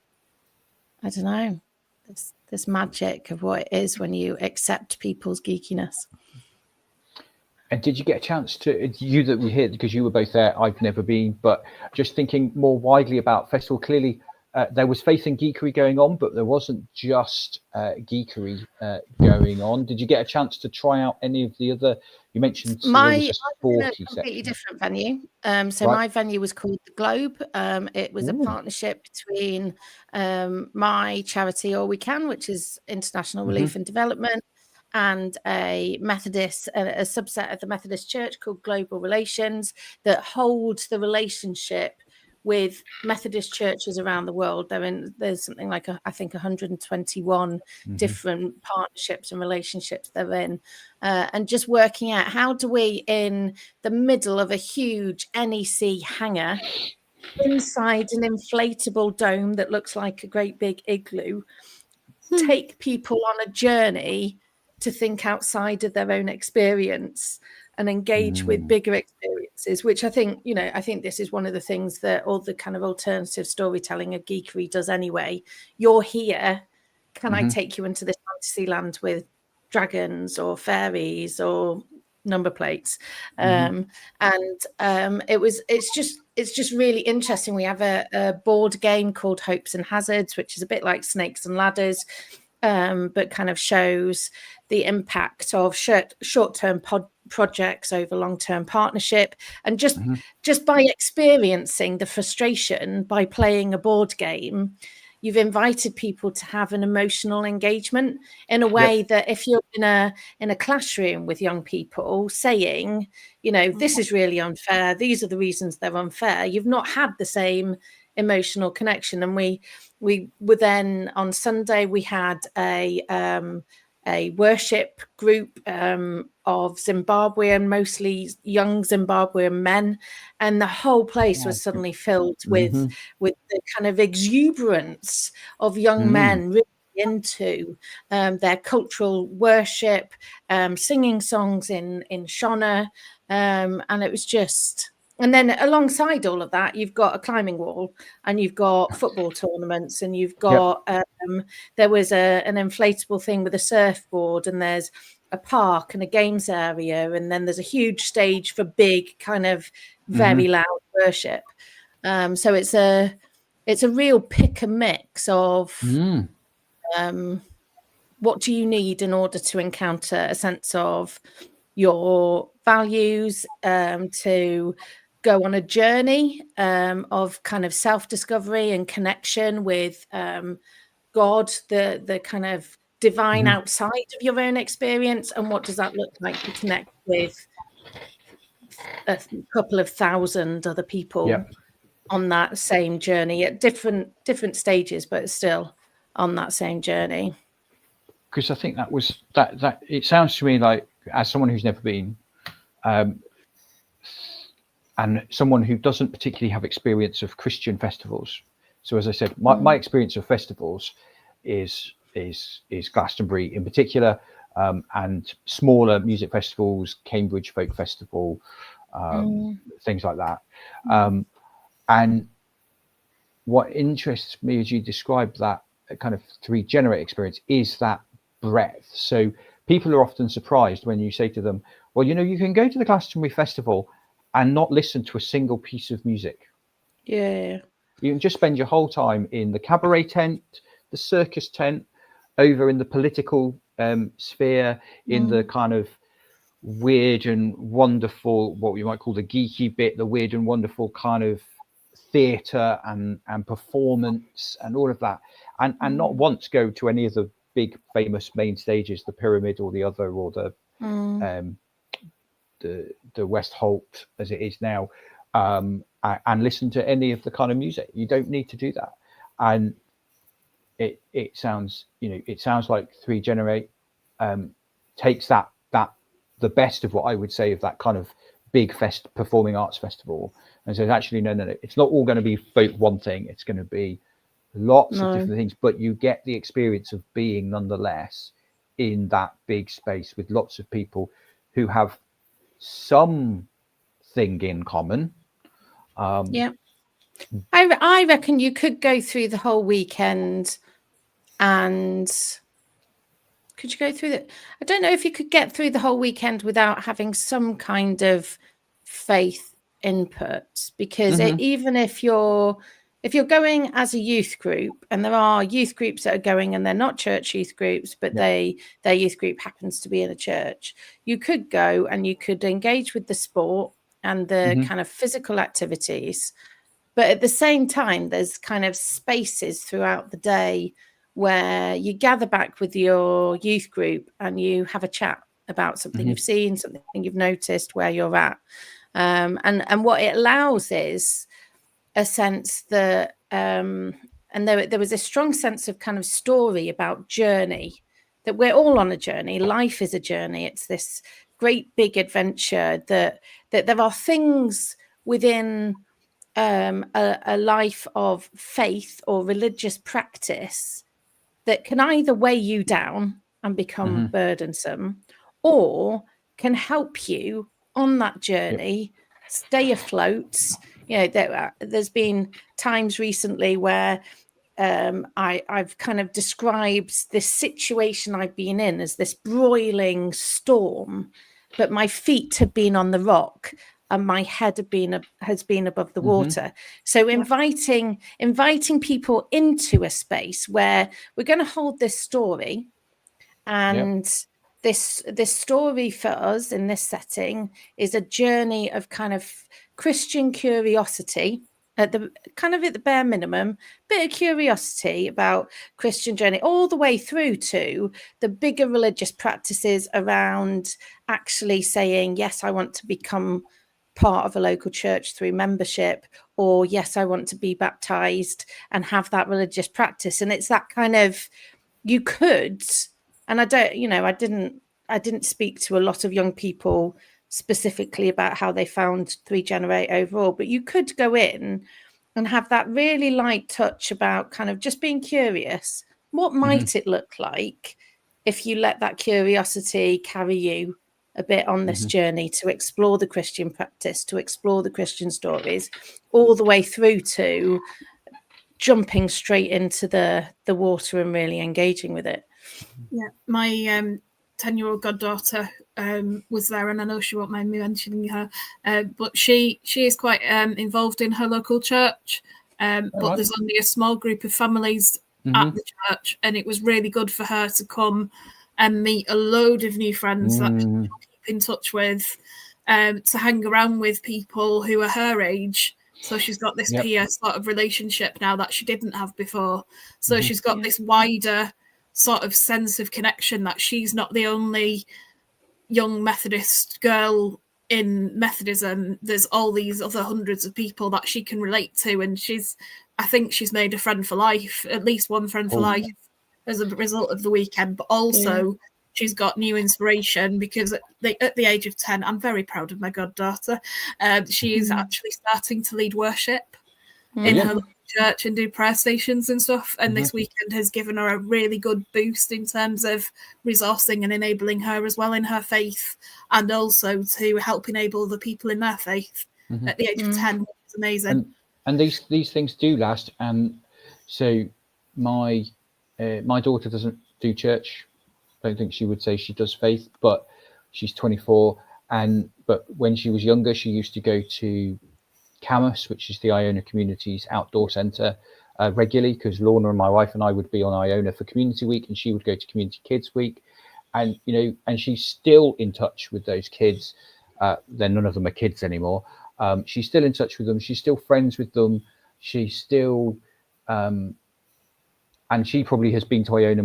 I don't know, this magic of what it is when you accept people's geekiness. And did you get a chance to, you that were here, because you were both there, I've never been, but just thinking more widely about festival, clearly there was Faith and Geekery going on, but there wasn't just Geekery going on. Did you get a chance to try out any of the other? You mentioned there was a sporty completely section. different venue. My venue was called the Globe. It was a partnership between my charity All We Can, which is International Relief and Development, and a Methodist, a subset of the Methodist Church called Global Relations, that holds the relationship with Methodist churches around the world. There's something like I think 121 different partnerships and relationships they're in, and just working out how do we, in the middle of a huge NEC hangar, inside an inflatable dome that looks like a great big igloo, take people on a journey to think outside of their own experience and engage with bigger experiences, which I think this is one of the things that all the kind of alternative storytelling of Geekery does anyway. You're here. Can I take you into this fantasy land with dragons or fairies or number plates? It's just really interesting. We have a board game called Hopes and Hazards, which is a bit like Snakes and Ladders, but kind of shows the impact of short-term projects over long-term partnership, and just by experiencing the frustration by playing a board game, you've invited people to have an emotional engagement in a way that if you're in a classroom with young people saying, this is really unfair, these are the reasons they're unfair, you've not had the same emotional connection. And we were then on Sunday, we had a worship group of Zimbabwean, mostly young Zimbabwean men, and the whole place was suddenly filled with the kind of exuberance of young men really into their cultural worship, singing songs in Shona, and it was just. And then alongside all of that, you've got a climbing wall, and you've got football tournaments, and you've got there was an inflatable thing with a surfboard, and there's a park and a games area, and then there's a huge stage for big kind of very loud worship. So it's a real pick and mix of what do you need in order to encounter a sense of your values, to go on a journey of kind of self-discovery and connection with God, the kind of divine outside of your own experience, and what does that look like to connect with a couple of thousand other people on that same journey at different stages, but still on that same journey. Because I think that it sounds to me like, as someone who's never been, and someone who doesn't particularly have experience of Christian festivals. So as I said, my experience of festivals is Glastonbury in particular, and smaller music festivals, Cambridge Folk Festival, things like that. And what interests me as you describe that kind of three generate experience is that breadth. So people are often surprised when you say to them, well, you can go to the Glastonbury Festival and not listen to a single piece of music. Yeah. You can just spend your whole time in the cabaret tent, the circus tent, over in the political sphere, in the kind of weird and wonderful, what you might call the geeky bit, the weird and wonderful kind of theatre and performance and all of that, and not once go to any of the big famous main stages, the Pyramid or the other, or the West Holt as it is now, and listen to any of the kind of music. You don't need to do that. And it sounds like Three Generate takes that the best of what I would say of that kind of big performing arts festival, and says, actually, no, it's not all going to be one thing. It's going to be lots of different things, but you get the experience of being nonetheless in that big space with lots of people who have something in common. I reckon you could go through the whole weekend, and could you go through that? I don't know if you could get through the whole weekend without having some kind of faith input, because even if you're going as a youth group, and there are youth groups that are going and they're not church youth groups, but their youth group happens to be in a church, you could go and you could engage with the sport and the kind of physical activities. But at the same time, there's kind of spaces throughout the day where you gather back with your youth group and you have a chat about something you've seen, something you've noticed, where you're at. And what it allows is a sense that, and there was a strong sense of kind of story about journey, that we're all on a journey. Life is a journey. It's this great big adventure, that there are things within a life of faith or religious practice that can either weigh you down and become burdensome, or can help you on that journey stay afloat. There's been times recently where I've kind of described this situation I've been in as this broiling storm, but my feet have been on the rock and my head has been above the water. So inviting people into a space where we're going to hold this story, and this story for us in this setting is a journey of kind of Christian curiosity at the bare minimum, bit of curiosity about Christian journey, all the way through to the bigger religious practices around actually saying, yes, I want to become part of a local church through membership, or yes, I want to be baptized and have that religious practice. And it's that kind of, you could, and I didn't speak to a lot of young people specifically about how they found Three Generate overall, but you could go in and have that really light touch about kind of just being curious. What might it look like if you let that curiosity carry you a bit on this journey to explore the Christian practice, to explore the Christian stories, all the way through to jumping straight into the water and really engaging with it. Yeah, my 10-year-old goddaughter was there, and I know she won't mind me mentioning her, but she is quite involved in her local church, but there's only a small group of families at the church, and it was really good for her to come and meet a load of new friends that she'll keep in touch with, to hang around with people who are her age. So she's got this peer sort of relationship now that she didn't have before. So she's got this wider sort of sense of connection, that she's not the only young Methodist girl in Methodism, there's all these other hundreds of people that she can relate to, and I think she's made a friend for life, at least one friend for life, as a result of the weekend. But also, she's got new inspiration because at the age of 10, I'm very proud of my goddaughter. She is actually starting to lead worship in her local church and do prayer stations and stuff. And this weekend has given her a really good boost in terms of resourcing and enabling her as well in her faith, and also to help enable the people in their faith at the age of 10. It's amazing. And these things do last. And so my daughter doesn't do church. I don't think she would say she does faith, but she's 24. But when she was younger, she used to go to Camus, which is the Iona Community's outdoor centre, regularly, because Lorna and my wife and I would be on Iona for Community Week, and she would go to Community Kids Week. And and she's still in touch with those kids. Then none of them are kids anymore. She's still in touch with them. She's still friends with them. She's still, and she probably has been to Iona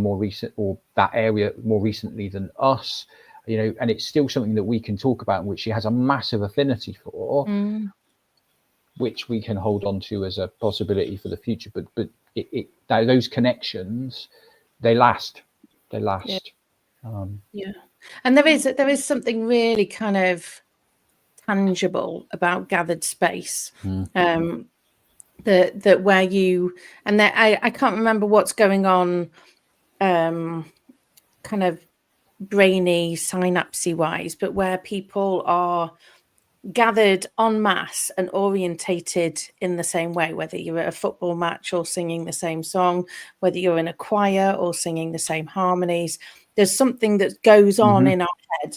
that area more recently than us. And it's still something that we can talk about, and which she has a massive affinity for. Which we can hold on to as a possibility for the future, but those connections, they last. And there is something really kind of tangible about gathered space, that where you and that I can't remember what's going on, kind of brainy synapsy wise, but where people are gathered en masse and orientated in the same way, whether you're at a football match or singing the same song, whether you're in a choir or singing the same harmonies. There's something that goes on in our head,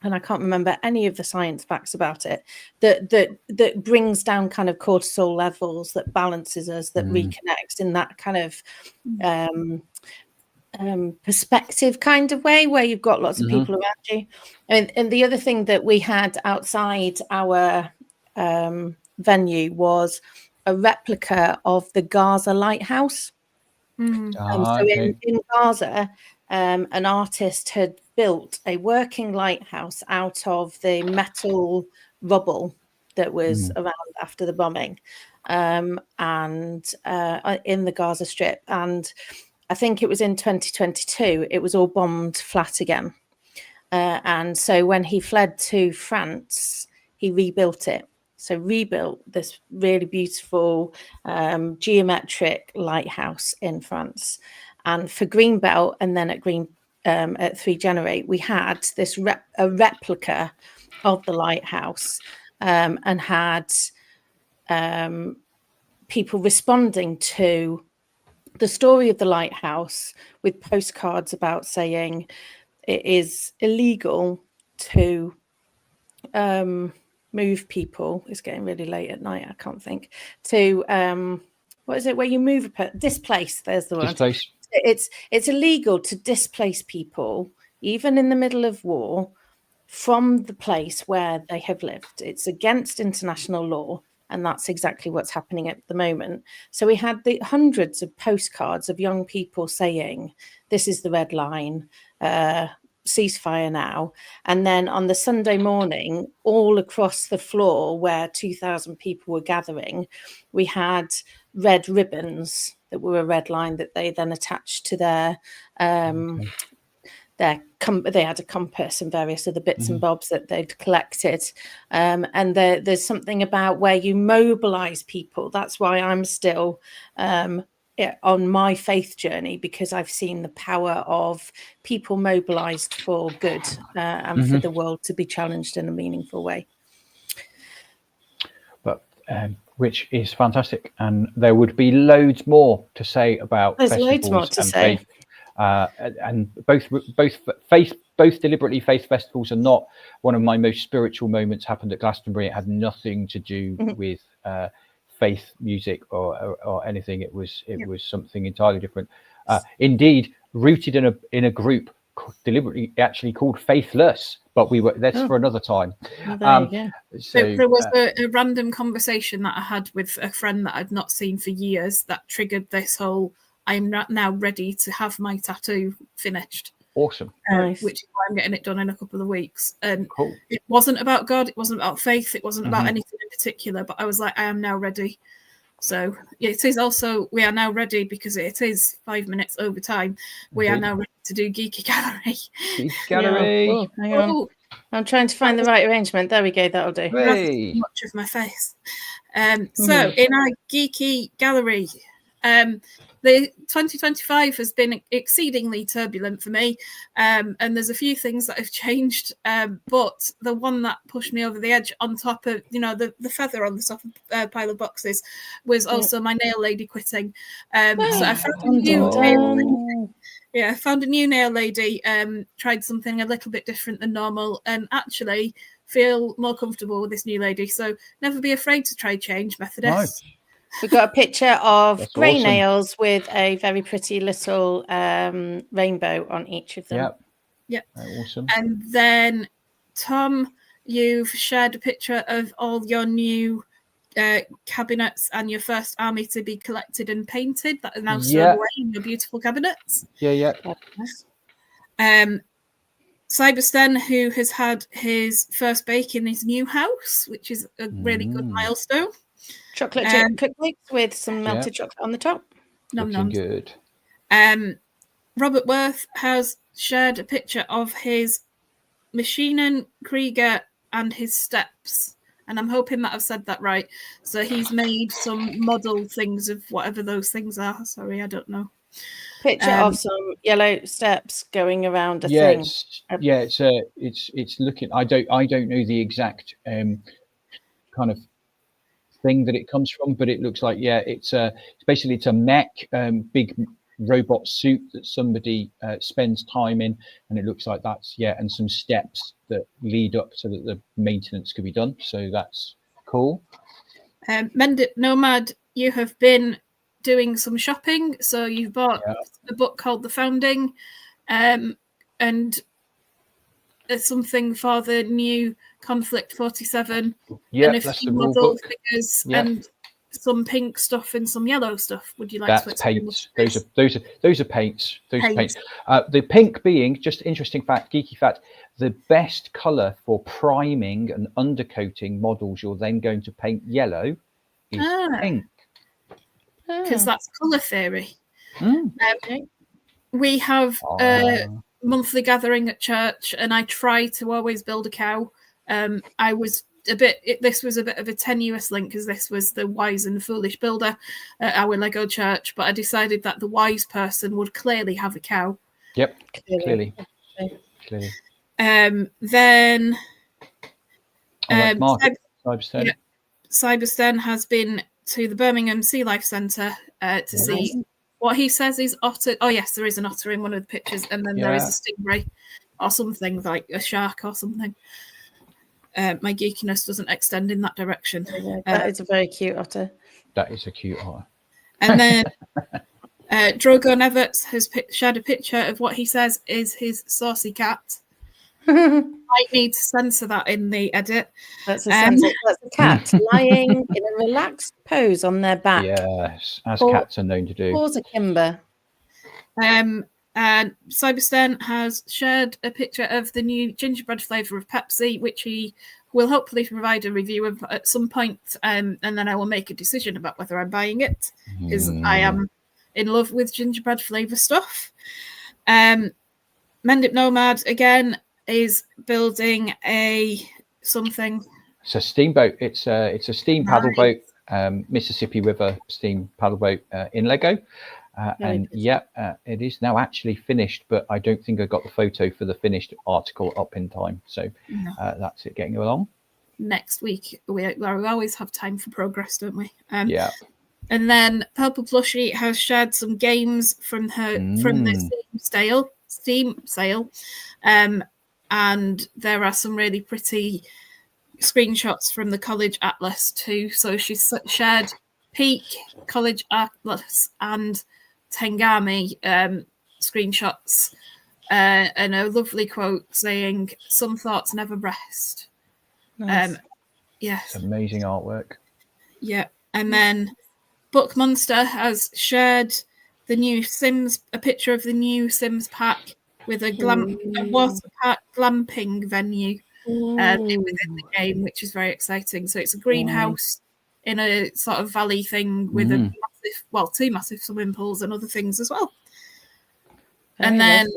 and I can't remember any of the science facts about it, that brings down kind of cortisol levels, that balances us, that reconnects in that kind of perspective kind of way, where you've got lots of people around you. And the other thing that we had outside our venue was a replica of the Gaza lighthouse. In Gaza, an artist had built a working lighthouse out of the metal rubble that was around after the bombing, and in the Gaza Strip. And I think it was in 2022, it was all bombed flat again. And so when he fled to France, he rebuilt it. So rebuilt this really beautiful geometric lighthouse in France. And for Greenbelt, and then at 3 Generate, we had this a replica of the lighthouse, and had people responding to the story of the lighthouse with postcards about saying it is illegal to move people. It's getting really late at night. I can't think. To what is it where you move displace? There's the word. Displace. It's illegal to displace people, even in the middle of war, from the place where they have lived. It's against international law. And that's exactly what's happening at the moment. So we had the hundreds of postcards of young people saying, this is the red line, ceasefire now. And then on the Sunday morning, all across the floor where 2,000 people were gathering, we had red ribbons that were a red line that they then attached to their they had a compass and various other bits and bobs that they'd collected. And there's something about where you mobilize people. That's why I'm still on my faith journey, because I've seen the power of people mobilized for good, and for the world to be challenged in a meaningful way. But which is fantastic. And there would be loads more to say about festivals and faith. And both deliberately faith festivals are not one of my most spiritual moments happened at Glastonbury. It had nothing to do with faith music or anything. It was something entirely different. Indeed, rooted in a group deliberately actually called Faithless, but that's for another time. So there was a random conversation that I had with a friend that I'd not seen for years that triggered this whole, I'm now ready to have my tattoo finished. Awesome. Nice. which is why I'm getting it done in a couple of weeks. And Cool. it wasn't about God, it wasn't about faith, it wasn't about Mhm. anything in particular, but I was like, I am now ready. So it is also, we are now ready because it is 5 minutes over time. We are Indeed. now ready to do Geeky Gallery. Geek Gallery. Oh, hang on. Oh, I'm trying to find the right arrangement. There we go. That'll do. rather Hey. too much of my face. So in our Geeky Gallery, the 2025 has been exceedingly turbulent for me, and there's a few things that have changed, but the one that pushed me over the edge on top of, the feather on the top of a pile of boxes was also my nail lady quitting. So I found a new nail lady. Yeah, I found a new nail lady, tried something a little bit different than normal, and actually feel more comfortable with this new lady. So never be afraid to try change, Methodist. No. We've got a picture of That's grey awesome. nails with a very pretty little rainbow on each of them. Yeah. Awesome. And then, Tom, you've shared a picture of all your new cabinets and your first army to be collected and painted that are now stored away in your beautiful cabinets. Yeah. Cybersten, who has had his first bake in his new house, which is a really good milestone. Chocolate chip cupcakes with some melted chocolate on the top. Looking good. Robert Worth has shared a picture of his Maschinen Krieger and his steps. And I'm hoping that I've said that right. So he's made some model things of whatever those things are. Sorry, I don't know. Picture of some yellow steps going around a thing. It's looking. I don't know the exact kind of thing that it comes from, but it looks like it's basically it's a mech, big robot suit that somebody spends time in, and it looks like that's and some steps that lead up so that the maintenance could be done. So that's cool. Mendip Nomad, you have been doing some shopping, so you've bought a book called The Founding, and something for the new Conflict 47, and a few model figures, and some pink stuff and some yellow stuff. Would you like to explain? Paints. Those are paints. The pink being, just interesting fact, geeky fact, the best color for priming and undercoating models you're then going to paint yellow is pink. Because that's color theory. We have a monthly gathering at church, and I try to always build a cow. I was this was a bit of a tenuous link because this was the wise and foolish builder at our Lego church, but I decided that the wise person would clearly have a cow. Yep, clearly. Then Cybersten has been to the Birmingham Sea Life Centre to see what he says is otter. Oh yes, there is an otter in one of the pictures, and then there is a stingray or something, like a shark or something. My geekiness doesn't extend in that direction. That is a very cute otter. That is a cute otter. And then Drogo Neverts has shared a picture of what he says is his saucy cat. Might need to censor that in the edit. That's a cat lying in a relaxed pose on their back. Yes, as cats are known to do. Paws akimbo. And Cybersten has shared a picture of the new gingerbread flavour of Pepsi, which he will hopefully provide a review of at some point, and then I will make a decision about whether I'm buying it, because I am in love with gingerbread flavour stuff. Mendip Nomad, again, is building something. It's a steamboat. It's a steam paddle boat, Mississippi River steam paddle boat in Lego. It is now actually finished, but I don't think I got the photo for the finished article up in time. So that's it, getting along. Next week, we always have time for progress, don't we? And then Purple Plushie has shared some games from the Steam sale. And there are some really pretty screenshots from the College Atlas too. So she's shared Peak, College Atlas, and Tengami screenshots, and a lovely quote saying, "Some thoughts never rest." Nice. Yes, amazing artwork. Yeah, and then Book Monster has shared the new Sims, a picture of the new Sims pack, with a water park glamping venue within the game, which is very exciting. So it's a greenhouse in a sort of valley thing with a massive, two massive swimming pools and other things as well. And then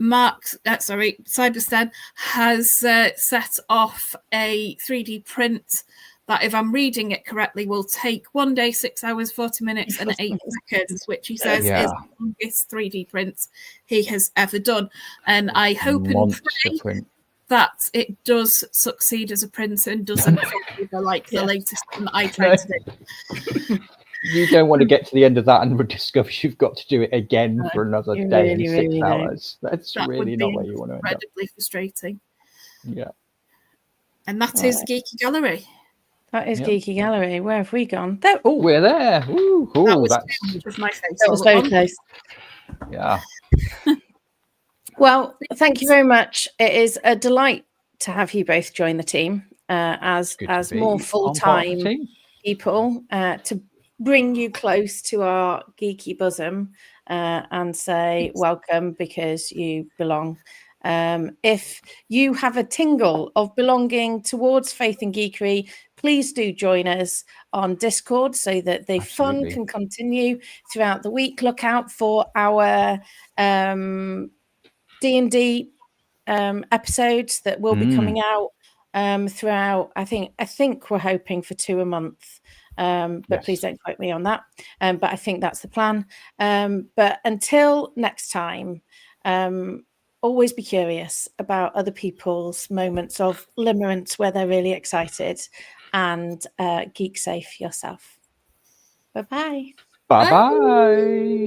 Cyberstead has set off a 3D print that, if I'm reading it correctly, will take 1 day, 6 hours, 40 minutes, and 8 seconds, which he says is the longest 3D print he has ever done. And I hope and pray that it does succeed as a print and doesn't fall like the latest one that I tried to do. You don't want to get to the end of that and discover you've got to do it again for another day and 6 hours. That's really not where you want to end up. Incredibly frustrating. Yeah. And that is Geeky Gallery. That is Geeky Gallery. Where have we gone? Oh, we're there. Ooh, that was that's my face. That was very close. Yeah. Well, thank you very much. It is a delight to have you both join the team as more full-time people to bring you close to our geeky bosom and say welcome, because you belong. If you have a tingle of belonging towards Faith and Geekery, please do join us on Discord so that the fun can continue throughout the week. Look out for our D&D episodes that will be coming out throughout. I think we're hoping for 2 a month. But please don't quote me on that. But I think that's the plan. But until next time, always be curious about other people's moments of limerence where they're really excited, and geek safe yourself. Bye-bye. Bye-bye.